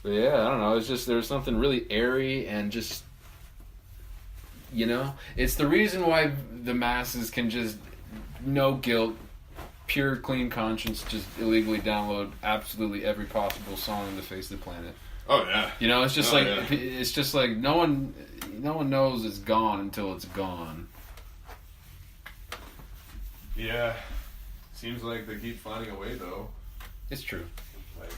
But yeah, I don't know. It's just there's something really airy and just, you know, it's the reason why the masses can just no guilt, pure clean conscience, just illegally download absolutely every possible song on the face of the planet. Oh yeah. You know, it's just it's just like no one knows it's gone until it's gone. Yeah. Seems like they keep finding a way though. It's true. Like,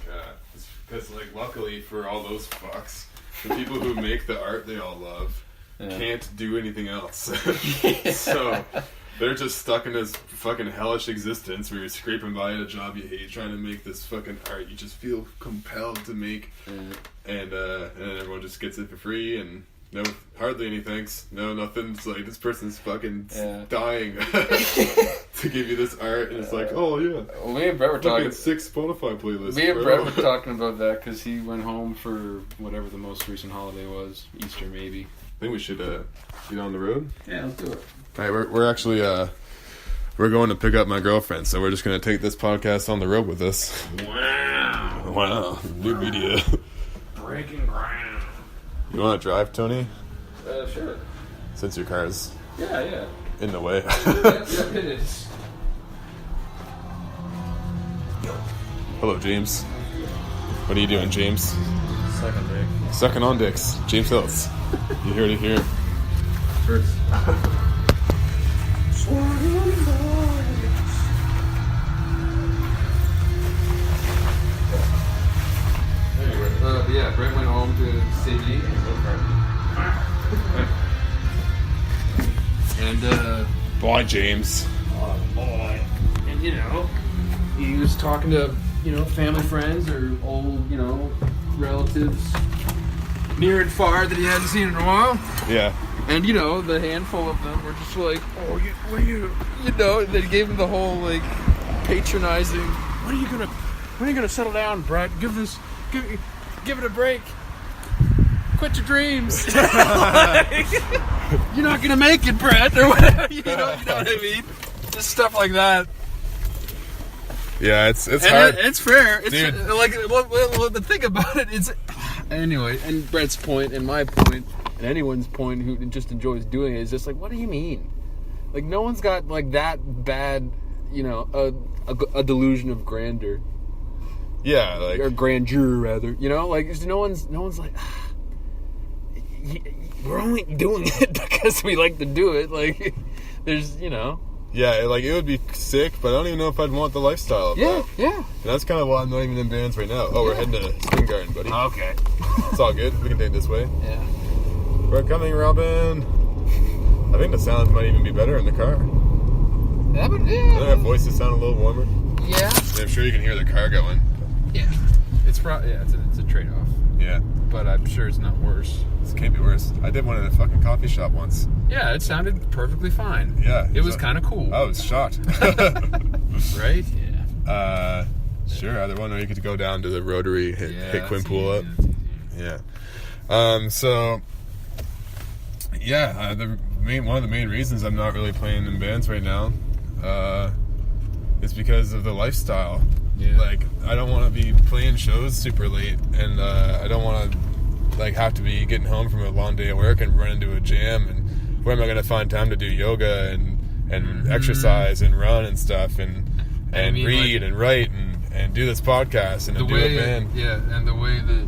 it's because, like, luckily for all those fucks, the people who make the art they all love can't do anything else. So they're just stuck in this fucking hellish existence where you're scraping by at a job you hate, trying to make this fucking art you just feel compelled to make, and everyone just gets it for free, and no, hardly any thanks. No, nothing's like, this person's fucking dying to give you this art, and it's like, oh yeah. Well, me and Brett were talking 6 Spotify playlists. Me and Brett were talking about that because he went home for whatever the most recent holiday was, Easter maybe. I think we should get on the road. Yeah, let's do it. All right, we're actually we're going to pick up my girlfriend, so we're just going to take this podcast on the road with us. Wow, new media. Breaking ground. You want to drive, Tony? Sure. Since your car's in the way. Yes, it is. Hello, James. What are you doing, James? Second dick. Sucking on dicks. James Hills. You heard it here. First. Yeah, Brett went home to Sydney and Boy, James. oh boy, and you know, he was talking to family friends or old relatives near and far that he hadn't seen in a while. Yeah. And the handful of them were just like, oh, they gave him the whole like patronizing. When are you gonna settle down, Brett? Give it a break. Quit your dreams. Like, you're not gonna make it, Brett, or whatever. You know what I mean? Just stuff like that. Yeah, it's hard. It's fair. It's Dude. like well, the thing about it is, anyway. And Brett's point, and my point, and anyone's point who just enjoys doing it is just like, what do you mean? Like, no one's got like that bad, a delusion of grandeur. Yeah, like, or grandeur rather. Like no one's like, we're only doing it because we like to do it. Like, there's Yeah, like, it would be sick, but I don't even know if I'd want the lifestyle of that. Yeah. And that's kind of why I'm not even in bands right now. Oh, we're heading to Spring Garden, buddy. Okay. It's all good. We can take this way. Yeah. We're coming, Robin. I think the sound might even be better in the car. That would, I think our voices sound a little warmer. Yeah. I'm sure you can hear the car going. Yeah. It's a trade-off. Yeah. But I'm sure it's not worse. This can't be worse. I did one in a fucking coffee shop once. Yeah, it sounded perfectly fine. Yeah. It was kind of cool. I was shocked. Right? Yeah. Sure, either one, or you could go down to the Rotary, hit Quimpool up. Yeah. So, yeah, one of the main reasons I'm not really playing in bands right now is because of the lifestyle. Yeah. Like, I don't want to be playing shows super late, and I don't want to like have to be getting home from a long day at work and run into a jam, and where am I going to find time to do yoga and exercise and run and stuff and read and write and do this podcast and do a band. Yeah, and the way that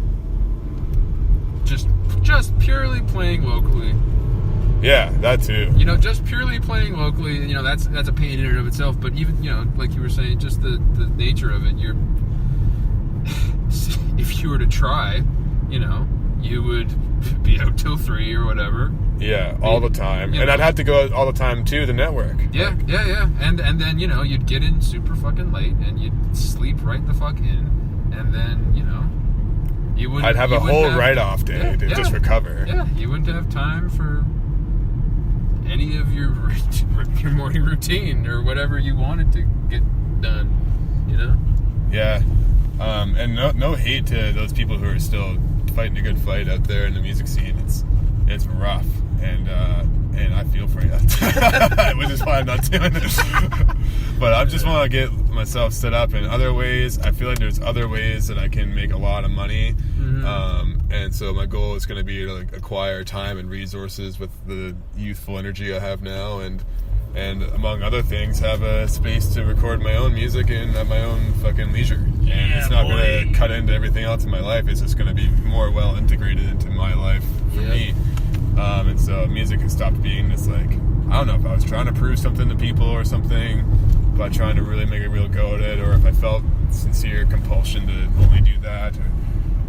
just purely playing locally. Yeah, that too. Just purely playing locally, that's a pain in and of itself, but even, like you were saying, just the nature of it, if you were to try, you would be out till 3 or whatever. Yeah, all the time. And I'd have to go out all the time to the network. Yeah, yeah. And then, you'd get in super fucking late and you'd sleep right the fuck in. And then, you wouldn't... I'd have a whole write-off day to just recover. Yeah, you wouldn't have time for any of your morning routine or whatever you wanted to get done, Yeah. And no hate to those people who are still fighting a good fight out there in the music scene. It's rough, and I feel for you, which is why I'm not doing it. But I just want to get myself set up in other ways. I feel like there's other ways that I can make a lot of money. And so my goal is going to be to like acquire time and resources with the youthful energy I have now, and among other things, have a space to record my own music and at my own fucking leisure. And it's not going to cut into everything else in my life. It's just going to be more well integrated into my life for me. And so music has stopped being this, like, I don't know if I was trying to prove something to people or something, but trying to really make a real go at it, or if I felt sincere compulsion to only do that.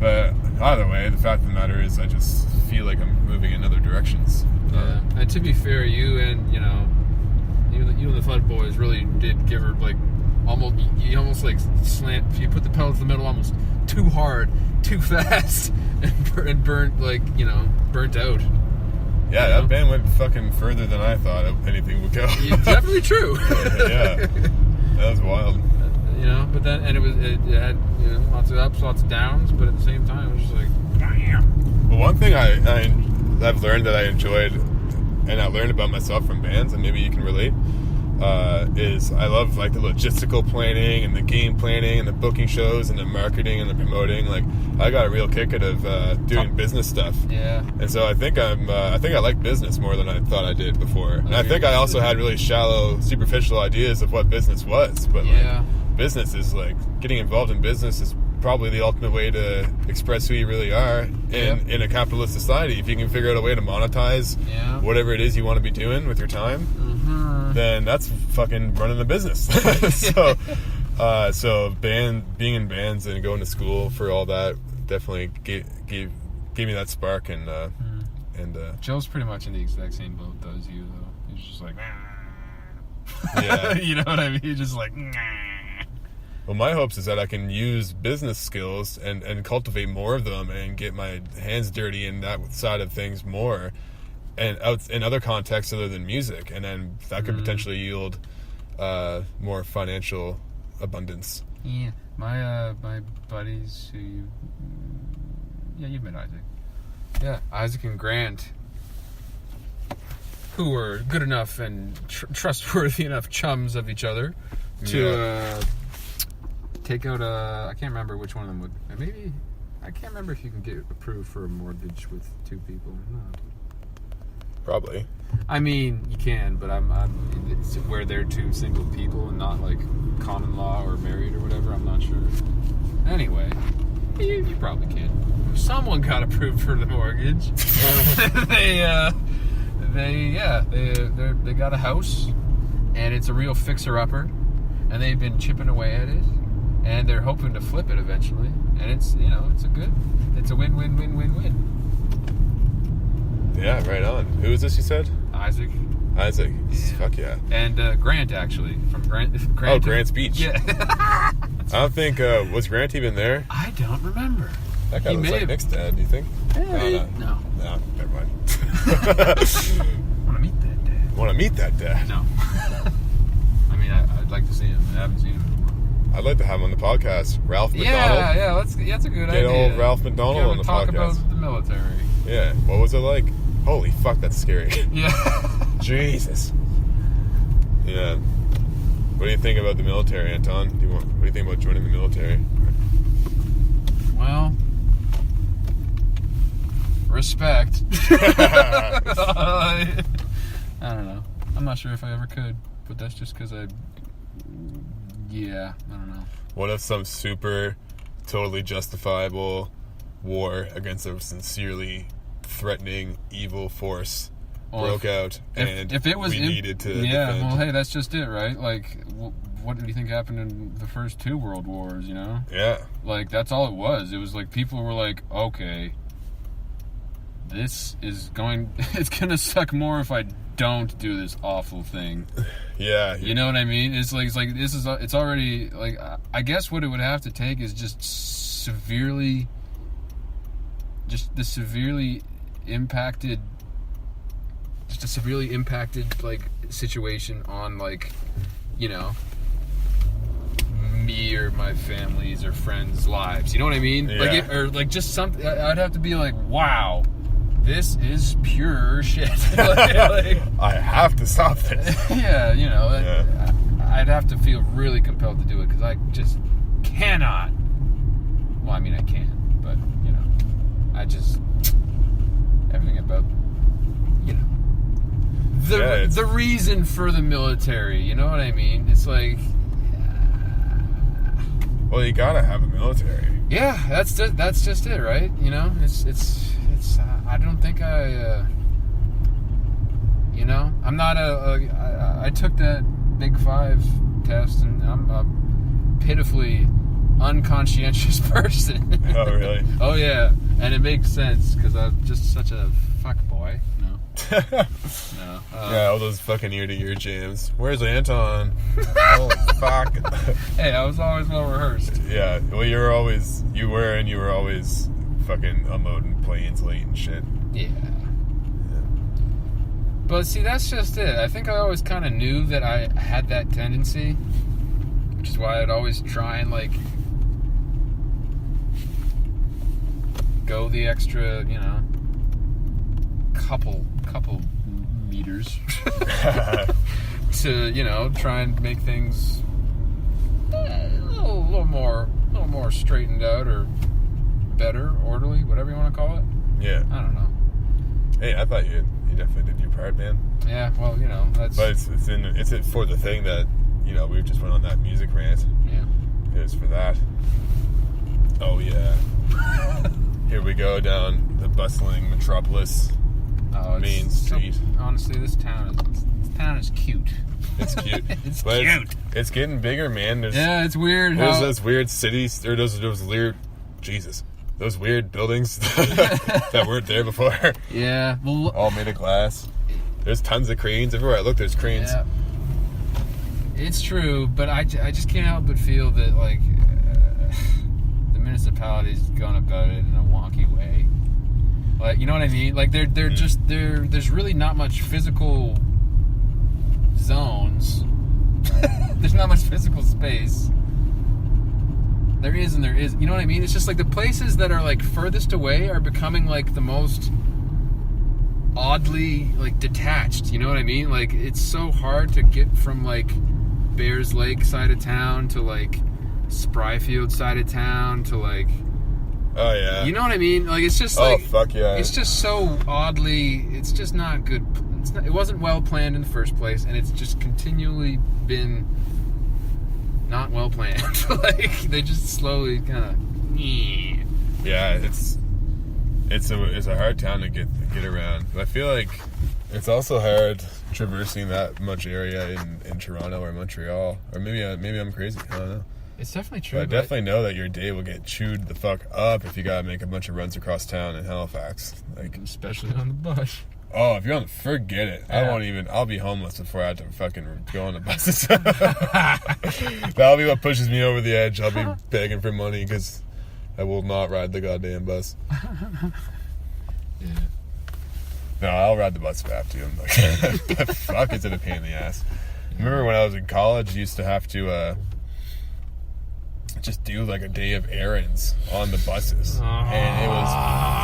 But either way, the fact of the matter is I just feel like I'm moving in other directions. Yeah. And to be fair, you and, you and the Flood Boys really did give her, like, you almost like slant, you put the pedal to the metal almost too hard, too fast, and burnt, like, burnt out. Yeah, that band went fucking further than I thought anything would go. Yeah, definitely true. Yeah, that was wild. But then, and it had, lots of ups, lots of downs, but at the same time, it was just like, damn. Well, one thing I've learned that I enjoyed, and I learned about myself from bands, and maybe you can relate, is I love like the logistical planning and the game planning and the booking shows and the marketing and the promoting. Like, I got a real kick out of doing business stuff. Yeah. And so I think I like business more than I thought I did before. And I think I also had really shallow, superficial ideas of what business was. But like, business is like, getting involved in business is probably the ultimate way to express who you really are in a capitalist society. If you can figure out a way to monetize whatever it is you want to be doing with your time, then that's fucking running a business. So being in bands and going to school for all that definitely gave me that spark. And Joe's pretty much in the exact same boat as you, though. He's just like, yeah. You know what I mean? He's just like, Well, my hopes is that I can use business skills and cultivate more of them and get my hands dirty in that side of things more, and out in other contexts other than music, and then that could potentially yield more financial abundance. Yeah, my buddies who you've met Isaac. Yeah, Isaac and Grant, who were good enough and trustworthy enough chums of each other to take out I can't remember which one of them would. Maybe I can't remember if you can get approved for a mortgage with two people. No. Probably. I mean, you can, but it's where they're two single people and not like common law or married or whatever. I'm not sure. Anyway, you probably can. Someone got approved for the mortgage. They got a house, and it's a real fixer-upper, and they've been chipping away at it, and they're hoping to flip it eventually. And it's it's a win-win-win-win-win. Yeah, right on. Who is this you said? Isaac. Yeah. Fuck yeah. And Grant, actually, from Grant. Oh, Grant's Beach. Yeah. I don't think, was Grant even there? I don't remember. That guy looks like Nick's dad, do you think? No. No, never mind. Want to meet that dad? Want to meet that dad? No. I mean, I'd like to see him. I haven't seen him anymore. I'd like to have him on the podcast. Ralph McDonald. Yeah, that's a good idea. Get old Ralph Go McDonald on the talk podcast. About the military. Yeah, what was it like? Holy fuck, that's scary. Yeah. Jesus. Yeah. What do you think about the military, Anton? What do you think about joining the military? Well, respect. I don't know. I'm not sure if I ever could, but that's just because I don't know. What if some super, totally justifiable war against a sincerely threatening, evil force broke out, and if it was we needed to defend? Well, hey, that's just it, right? Like, what do you think happened in the first two world wars, Yeah. Like, that's all it was. It was like, people were like, okay, it's gonna suck more if I don't do this awful thing. Yeah. You know what I mean? It's like it's already, like, I guess what it would have to take is just a severely impacted like situation on, like, me or my family's or friends' lives. You know what I mean? Yeah. Like just something. I'd have to be like, wow, this is pure shit. like, I have to stop this. Yeah, I'd have to feel really compelled to do it because I just cannot. Well, I mean, I can, but you know, I just everything about the reason for the military. You know what I mean? It's like, well, you gotta have a military. Yeah, that's just it, right? You know, it's. I don't think you know, I'm not I took that Big 5 test, and I'm a pitifully unconscientious person. Oh, really? Oh, yeah. And it makes sense, because I'm just such a fuck boy. No. No. Yeah, all those fucking ear-to-ear jams. Where's Anton? Oh, fuck. Hey, I was always well rehearsed. Yeah, well, you were always fucking unloading planes late and shit. Yeah. But see, that's just it. I think I always kind of knew that I had that tendency, which is why I'd always try and, like, go the extra, you know, couple meters to, you know, try and make things a little more straightened out or better, orderly, whatever you want to call it. Yeah. I don't know. Hey, I thought you definitely did your part, man. Yeah, well, you know, that's... But it's for the thing that, you know, we just went on that music rant. Yeah. It was for that. Oh, yeah. Here we go down the bustling metropolis. Main Street. Honestly, this town is cute. It's cute. It's but cute. It's getting bigger, man. It's weird. There's those weird cities, or those weird... Jesus. Those weird buildings that weren't there before. Yeah. Well, all made of glass. There's tons of cranes. Everywhere I look, there's cranes. Yeah. It's true, but I just can't help but feel that, like, the municipality's gone about it in a wonky way. Like, you know what I mean? Like, there's really not much physical zones. There's not much physical space. There is and there is. You know what I mean? It's just like the places that are, like, furthest away are becoming, like, the most oddly, like, detached. You know what I mean? Like, it's so hard to get from, like, Bears Lake side of town to, like, Spryfield side of town to, like... Oh, yeah. You know what I mean? Like, it's just, like... Oh, fuck yeah. It's just so oddly... It's just not good. It wasn't well planned in the first place, and it's just continually been... not well planned. Like, they just slowly kind of... Yeah, it's a hard town to get around. But I feel like it's also hard traversing that much area in Toronto or Montreal. Or maybe I'm crazy. I don't know. It's definitely true. But I definitely know that your day will get chewed the fuck up if you gotta make a bunch of runs across town in Halifax. Like, especially on the bus. Oh, if you're on, forget it. Yeah. I'll be homeless before I have to fucking go on the buses. That'll be what pushes me over the edge. I'll be begging for money because I will not ride the goddamn bus. Yeah. No, I'll ride the bus back to him. Like, fuck, is it a pain in the ass. Remember when I was in college, you used to have to just do like a day of errands on the buses, and it was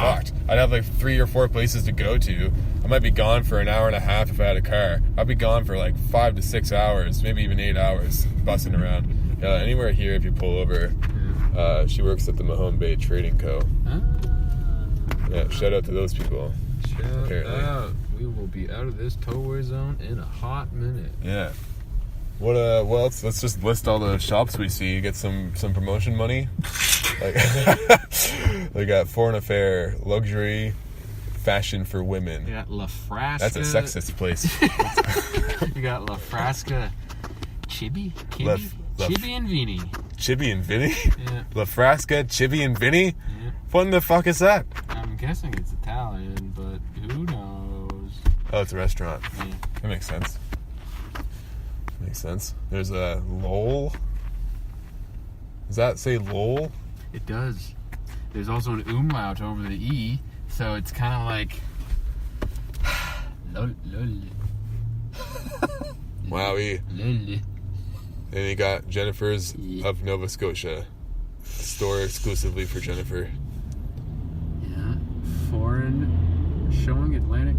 fucked. I'd have like 3 or 4 places to go to. I might be gone for an hour and a half if I had a car. I'd be gone for like 5 to 6 hours, maybe even 8 hours bussing around. Anywhere here, if you pull over, she works at the Mahone Bay Trading Co. Yeah, shout out to those people. Shout out. We will be out of this towaway zone in a hot minute. Yeah. What else? Let's just list all the shops we see. Get some promotion money. Like, they got Foreign Affair, luxury, fashion for women. You got La Frasca. That's a sexist place. You got La Frasca, Chibi and Vinny. Chibi and Vinny? Yeah. La Frasca, Chibi and Vinny? Yeah. What in the fuck is that? I'm guessing it's Italian, but who knows? Oh, it's a restaurant. Yeah. That makes sense. Makes sense. There's a Lowell. Does that say Lowell? It does. There's also an umlaut over the E, so it's kind of like... lol. Wowie. Lol. And you got Jennifer's of Nova Scotia. Store exclusively for Jennifer. Yeah. Foreign showing Atlantic...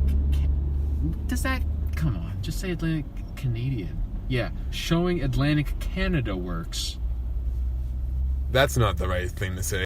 Does that... Come on. Just say Atlantic Canadian. Yeah, showing Atlantic Canada works. That's not the right thing to say.